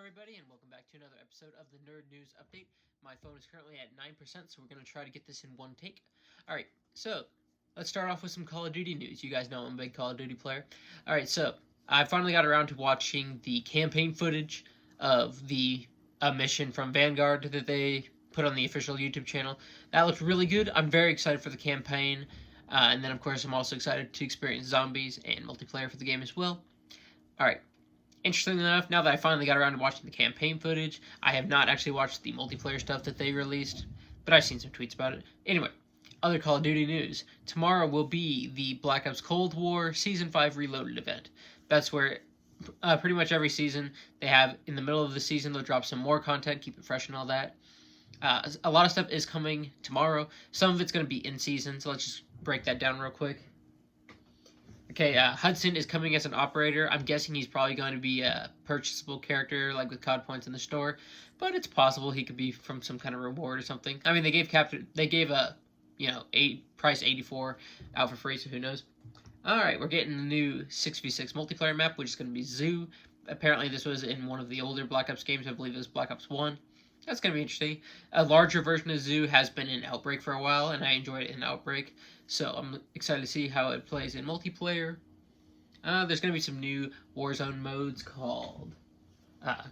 everybody, and welcome back to another episode of the Nerd News Update. My phone is currently at 9%, so we're going to try to get this in one take. Alright, so let's start off with some Call of Duty news. You guys know I'm a big Call of Duty player. Alright, so I finally got around to watching the campaign footage of the mission from Vanguard that they put on the official YouTube channel. That looked really good. I'm very excited for the campaign. And then, of course, I'm also excited to experience zombies and multiplayer for the game as well. Alright. Interestingly enough, now that I finally got around to watching the campaign footage, I have not actually watched the multiplayer stuff that they released, but I've seen some tweets about it. Anyway, other Call of Duty news. Tomorrow will be the Black Ops Cold War Season 5 Reloaded event. That's where pretty much every season they have, in the middle of the season, they'll drop some more content, keep it fresh and all that. A lot of stuff is coming tomorrow. Some of it's going to be in season, so let's just break that down real quick. Okay, Hudson is coming as an operator. I'm guessing he's probably going to be a purchasable character, like with COD points in the store, but it's possible he could be from some kind of reward or something. I mean, they gave a, price 84 out for free, so who knows? All right, we're getting a new 6v6 multiplayer map, which is going to be Zoo. Apparently, this was in one of the older Black Ops games. I believe it was Black Ops 1. That's going to be interesting. A larger version of Zoo has been in Outbreak for a while, and I enjoyed it in Outbreak. So I'm excited to see how it plays in multiplayer. There's going to be some new Warzone modes called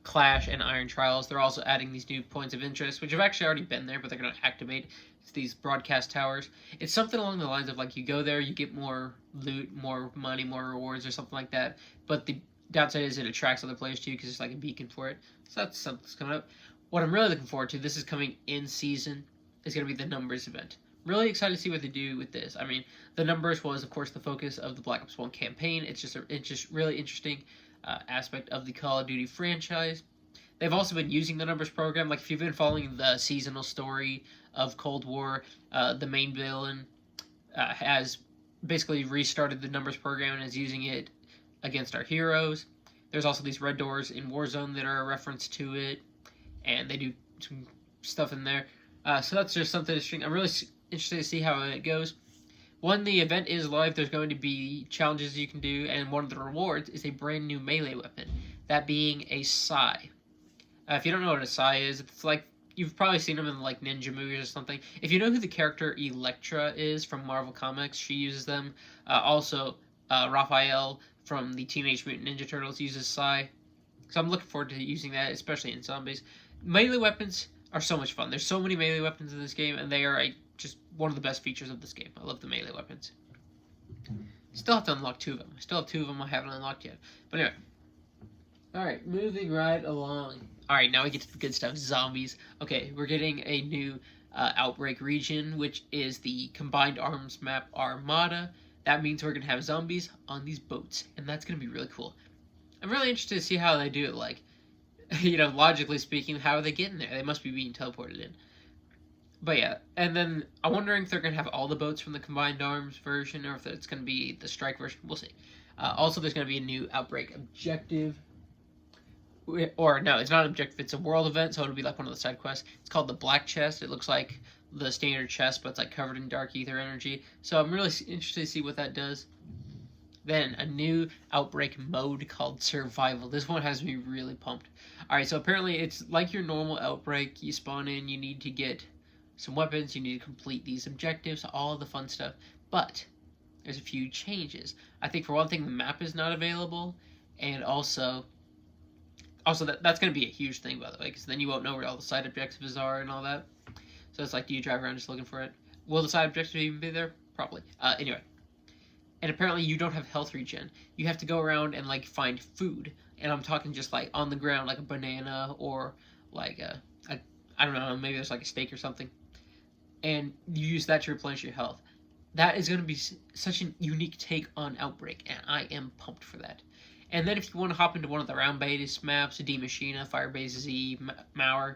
Clash and Iron Trials. They're also adding these new points of interest, which have actually already been there, but they're going to activate these broadcast towers. It's something along the lines of, like, you go there, you get more loot, more money, more rewards, or something like that. But the downside is it attracts other players too, because it's like a beacon for it. So that's something that's coming up. What I'm really looking forward to, this is coming in season, is going to be the numbers event. Really excited to see what they do with this. I mean, the numbers was, of course, the focus of the Black Ops 1 campaign. It's just really interesting aspect of the Call of Duty franchise. They've also been using the numbers program. Like, if you've been following the seasonal story of Cold War, the main villain has basically restarted the numbers program and is using it against our heroes. There's also these red doors in Warzone that are a reference to it, and they do some stuff in there. So that's just something interesting. I'm really interested to see how it goes. When the event is live, there's going to be challenges you can do, and one of the rewards is a brand new melee weapon, that being a Psy. If you don't know what a Psy is, it's like, you've probably seen them in like ninja movies or something. If you know who the character Elektra is from Marvel Comics, she uses them. Also, Raphael from the Teenage Mutant Ninja Turtles uses Psy. So I'm looking forward to using that, especially in zombies. Melee weapons are so much fun. There's so many melee weapons in this game, and they are just one of the best features of this game. I love the melee weapons. Still have to unlock 2 of them. I still have 2 of them I haven't unlocked yet. But anyway. Alright, moving right along. Alright, now we get to the good stuff. Zombies. Okay, we're getting a new Outbreak region, which is the Combined Arms map Armada. That means we're going to have zombies on these boats, and that's going to be really cool. I'm really interested to see how they do it, like, logically speaking, how are they getting there? They must be being teleported in. But yeah, and then I'm wondering if they're going to have all the boats from the Combined Arms version, or if it's going to be the Strike version. We'll see. Also, there's going to be a new Outbreak objective. Or, no, it's not an objective, it's a world event, so it'll be like one of the side quests. It's called the Black Chest. It looks like the standard chest, but it's like covered in dark ether energy. So I'm really interested to see what that does. Then, a new Outbreak mode called Survival. This one has me really pumped. Alright, so apparently it's like your normal Outbreak. You spawn in, you need to get some weapons, you need to complete these objectives, all the fun stuff. But, there's a few changes. I think for one thing, the map is not available, and also that's going to be a huge thing, by the way, because then you won't know where all the side objectives are and all that. So it's like, do you drive around just looking for it? Will the side objectives even be there? Probably. Anyway. And apparently you don't have health regen. You have to go around and, like, find food. And I'm talking just, like, on the ground, like a banana or, like, I don't know, maybe there's, like, a steak or something. And you use that to replenish your health. That is going to be such a unique take on Outbreak, and I am pumped for that. And then if you want to hop into one of the round-based maps, D Machina, Firebase Z, Mauer,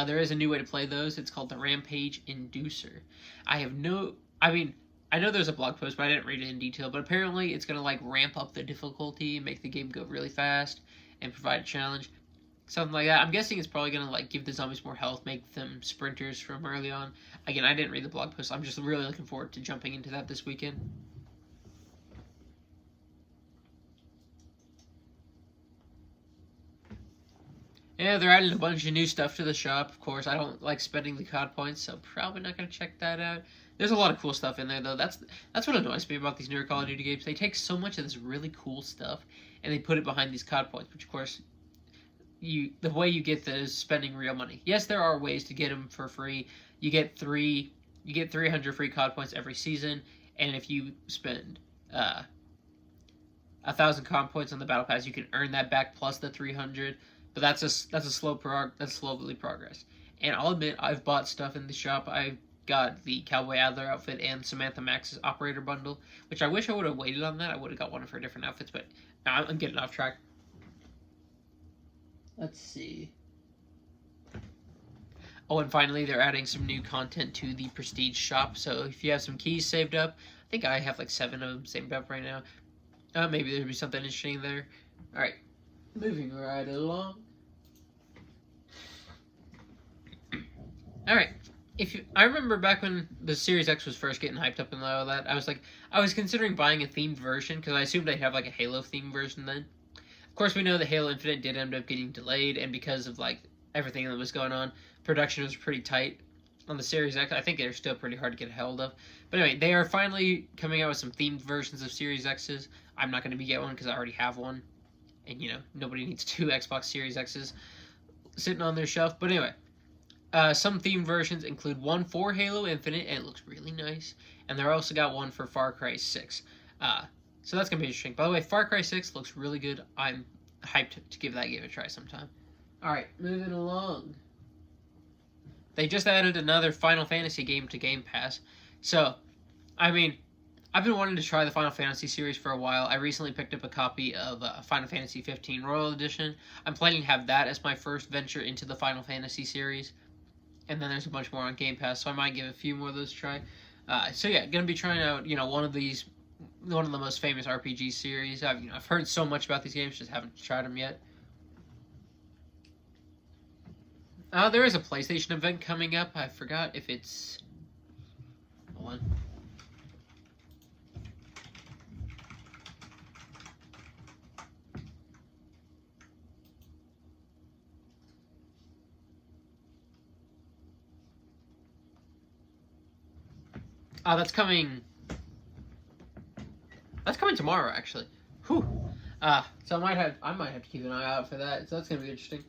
there is a new way to play those. It's called the Rampage Inducer. I know there's a blog post, but I didn't read it in detail, but apparently it's going to, like, ramp up the difficulty, make the game go really fast, and provide a challenge. Something like that. I'm guessing it's probably going to, like, give the zombies more health, make them sprinters from early on. Again, I didn't read the blog post. I'm just really looking forward to jumping into that this weekend. Yeah, they're adding a bunch of new stuff to the shop. Of course, I don't like spending the COD points, so probably not gonna check that out. There's a lot of cool stuff in there, though. That's what annoys me about these newer Call of Duty games. They take so much of this really cool stuff and they put it behind these COD points, which of course, the way you get those is spending real money. Yes, there are ways to get them for free. You get 300 free COD points every season, and if you spend 1,000 COD points on the battle pass, you can earn that back plus the 300. But that's a slowly progress. And I'll admit, I've bought stuff in the shop. I've got the Cowboy Adler outfit and Samantha Max's operator bundle, which I wish I would have waited on that. I would have got one of her different outfits, but I'm getting off track. Let's see. Oh, and finally, they're adding some new content to the Prestige shop. So if you have some keys saved up, I think I have like 7 of them saved up right now. Maybe there'll be something interesting there. All right, moving right along. All right, I remember back when the Series X was first getting hyped up and all that, I was considering buying a themed version because I assumed they'd have like a Halo themed version then. Of course, we know that Halo Infinite did end up getting delayed, and because of like everything that was going on, production was pretty tight on the Series X. I think they're still pretty hard to get a hold of. But anyway, they are finally coming out with some themed versions of Series X's. I'm not going to get one because I already have one, and you know nobody needs 2 Xbox Series X's sitting on their shelf. But anyway. Some themed versions include one for Halo Infinite, and it looks really nice. And they're also got one for Far Cry 6. So that's going to be interesting. By the way, Far Cry 6 looks really good. I'm hyped to give that game a try sometime. Alright, moving along. They just added another Final Fantasy game to Game Pass. So, I mean, I've been wanting to try the Final Fantasy series for a while. I recently picked up a copy of Final Fantasy 15 Royal Edition. I'm planning to have that as my first venture into the Final Fantasy series. And then there's a bunch more on Game Pass, so I might give a few more of those a try. So yeah, gonna be trying out, one of the most famous RPG series. I've heard so much about these games, just haven't tried them yet. There is a PlayStation event coming up. I forgot if it's... Hold on. That's coming. That's coming tomorrow, actually. Whew. So I might have to keep an eye out for that. So that's gonna be interesting.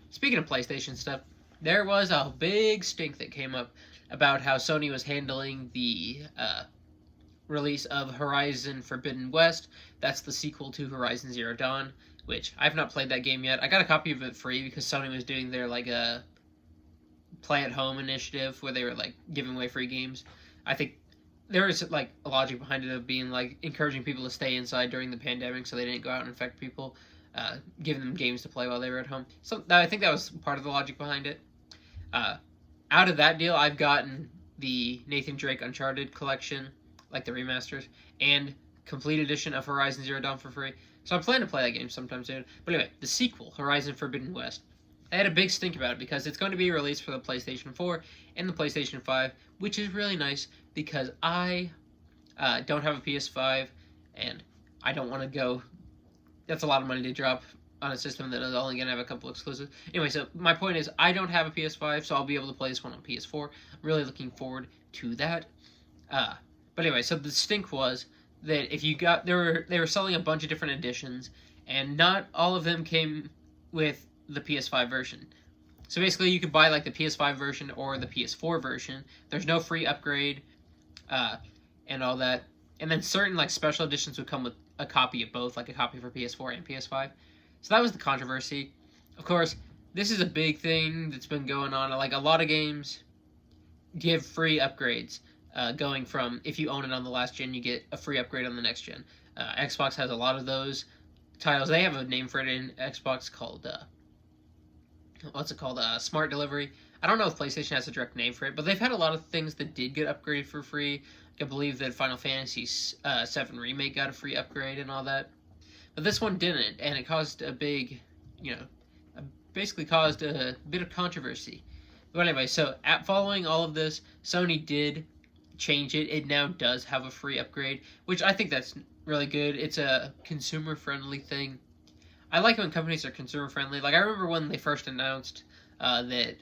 Speaking of PlayStation stuff, there was a big stink that came up about how Sony was handling the release of Horizon Forbidden West. That's the sequel to Horizon Zero Dawn, which I've not played that game yet. I got a copy of it free because Sony was doing their like a play at home initiative where they were like giving away free games. I think there is like a logic behind it of being like encouraging people to stay inside during the pandemic so they didn't go out and infect people, giving them games to play while they were at home. So I think that was part of the logic behind it. Out of that deal, I've gotten the Nathan Drake Uncharted collection, like the remasters, and complete edition of Horizon Zero Dawn for free. So I'm planning to play that game sometime soon. But anyway, the sequel, Horizon Forbidden West. I had a big stink about it because it's going to be released for the PlayStation 4 and the PlayStation 5, which is really nice because I don't have a PS5 and I don't want to go. That's a lot of money to drop on a system that is only going to have a couple exclusives. Anyway, so my point is I don't have a PS5, so I'll be able to play this one on PS4. I'm really looking forward to that. But anyway, so the stink was that if you got they were selling a bunch of different editions, and not all of them came with the PS5 version. So basically, you could buy like the PS5 version or the PS4 version. There's no free upgrade, and all that. And then certain like special editions would come with a copy of both, like a copy for PS4 and PS5. So that was the controversy. Of course, this is a big thing that's been going on. Like a lot of games give free upgrades, going from if you own it on the last gen, you get a free upgrade on the next gen. Xbox has a lot of those titles. They have a name for it in Xbox called what's it called? Smart Delivery. I don't know if PlayStation has a direct name for it, but they've had a lot of things that did get upgraded for free. I believe that Final Fantasy VII Remake got a free upgrade and all that. But this one didn't, and it caused a big, basically caused a bit of controversy. But anyway, so following all of this, Sony did change it. It now does have a free upgrade, which I think that's really good. It's a consumer-friendly thing. I like when companies are consumer friendly. Like I remember when they first announced that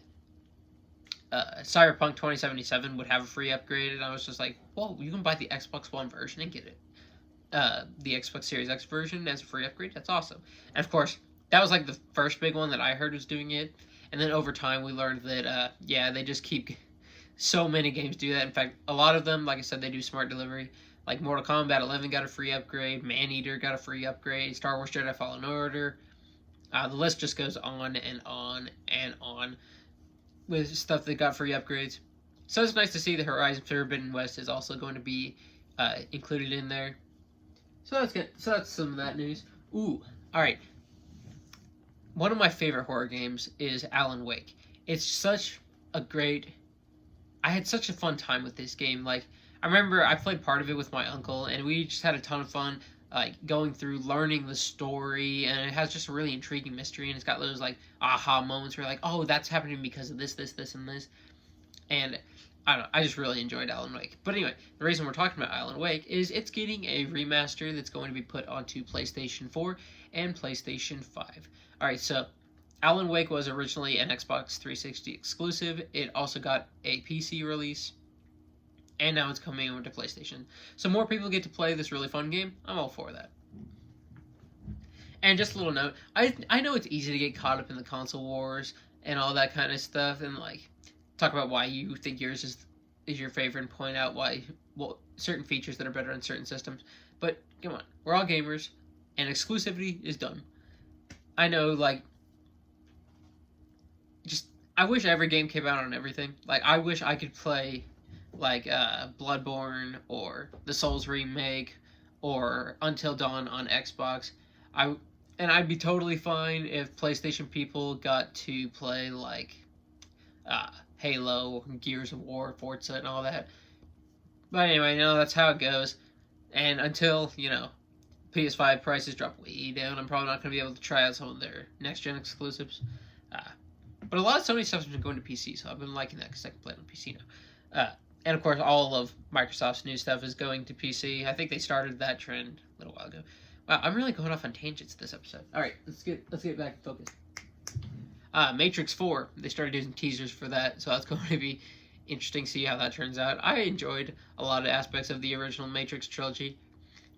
Cyberpunk 2077 would have a free upgrade, and I was just like, "Whoa, you can buy the Xbox One version and get it, the Xbox Series X version as a free upgrade. That's awesome." And of course, that was like the first big one that I heard was doing it. And then over time, we learned that yeah, they just keep so many games do that. In fact, a lot of them, like I said, they do smart delivery. Like Mortal Kombat 11 got a free upgrade, Maneater got a free upgrade, Star Wars Jedi Fallen Order. The list just goes on and on and on with stuff that got free upgrades. So it's nice to see that Horizon Forbidden West is also going to be included in there. So that's good. So that's some of that news. Ooh, all right. One of my favorite horror games is Alan Wake. It's such a great. I had such a fun time with this game. Like I remember, I played part of it with my uncle, and we just had a ton of fun. Like going through learning the story, and it has just a really intriguing mystery, and it's got those like aha moments where you're like, oh, that's happening because of this, and this. And I don't know, I just really enjoyed Alan Wake. But anyway, the reason we're talking about Alan Wake is it's getting a remaster that's going to be put onto PlayStation 4 and PlayStation 5. Alright, so Alan Wake was originally an Xbox 360 exclusive. It also got a PC release, and now it's coming over to PlayStation. So more people get to play this really fun game. I'm all for that. And just a little note, I know it's easy to get caught up in the console wars and all that kind of stuff, and like talk about why you think yours is your favorite and point out why certain features that are better on certain systems. But come on, we're all gamers, and exclusivity is done. I know, like, just I wish every game came out on everything. Like I wish I could play like Bloodborne or the Souls remake or Until Dawn on Xbox. I'd be totally fine if PlayStation people got to play like Halo, Gears of War, Forza, and all that. But anyway, that's how it goes. And until, PS5 prices drop way down, I'm probably not going to be able to try out some of their next-gen exclusives. But a lot of Sony stuff's been going to PC, so I've been liking that because I can play it on PC now. And of course, all of Microsoft's new stuff is going to PC. I think they started that trend a little while ago. Wow, I'm really going off on tangents this episode. All right, let's get back to focus. Matrix 4, they started using teasers for that, so that's going to be interesting to see how that turns out. I enjoyed a lot of aspects of the original Matrix trilogy,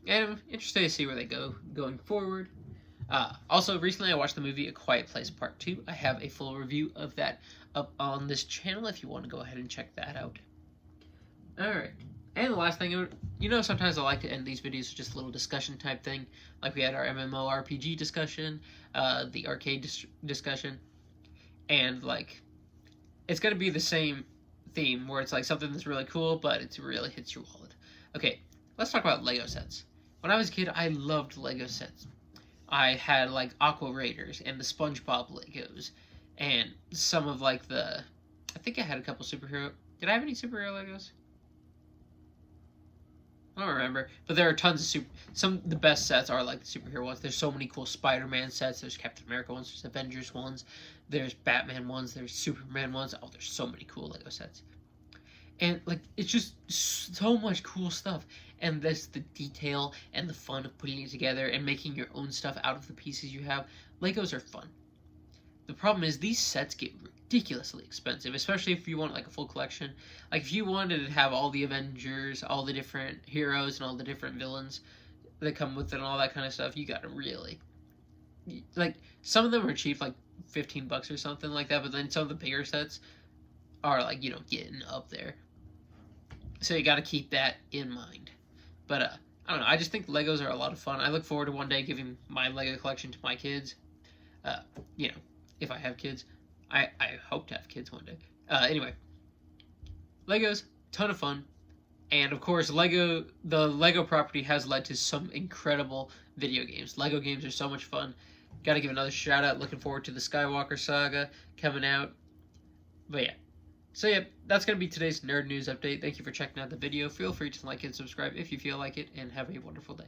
and I'm interested to see where they go going forward. Also, recently I watched the movie A Quiet Place Part 2. I have a full review of that up on this channel if you want to go ahead and check that out. Alright, and the last thing, sometimes I like to end these videos with just a little discussion type thing, like we had our MMORPG discussion, the arcade discussion, and like, it's going to be the same theme, where it's like something that's really cool, but it really hits your wallet. Okay, let's talk about Lego sets. When I was a kid, I loved Lego sets. I had like Aqua Raiders and the SpongeBob Legos, and some of like I think I had a couple superhero. Did I have any superhero Legos? I don't remember, but there are tons of the best sets are like the superhero ones. There's so many cool Spider-Man sets. There's Captain America ones. There's Avengers ones. There's Batman ones. There's Superman ones. Oh, there's so many cool Lego sets. And like, it's just so much cool stuff. And that's the detail and the fun of putting it together and making your own stuff out of the pieces you have. Legos are fun. The problem is these sets get ridiculously expensive, especially if you want like a full collection. Like if you wanted to have all the Avengers, all the different heroes, and all the different villains that come with it and all that kind of stuff, you gotta really, like, some of them are cheap, like $15 or something like that, but then some of the bigger sets are like, getting up there. So you gotta keep that in mind. But I don't know, I just think Legos are a lot of fun. I look forward to one day giving my Lego collection to my kids. If I have kids. I hope to have kids one day. Anyway, Legos, ton of fun. And of course, the Lego property has led to some incredible video games. Lego games are so much fun. Gotta give another shout out. Looking forward to the Skywalker Saga coming out. But yeah. So yeah, that's going to be today's Nerd News Update. Thank you for checking out the video. Feel free to like and subscribe if you feel like it, and have a wonderful day.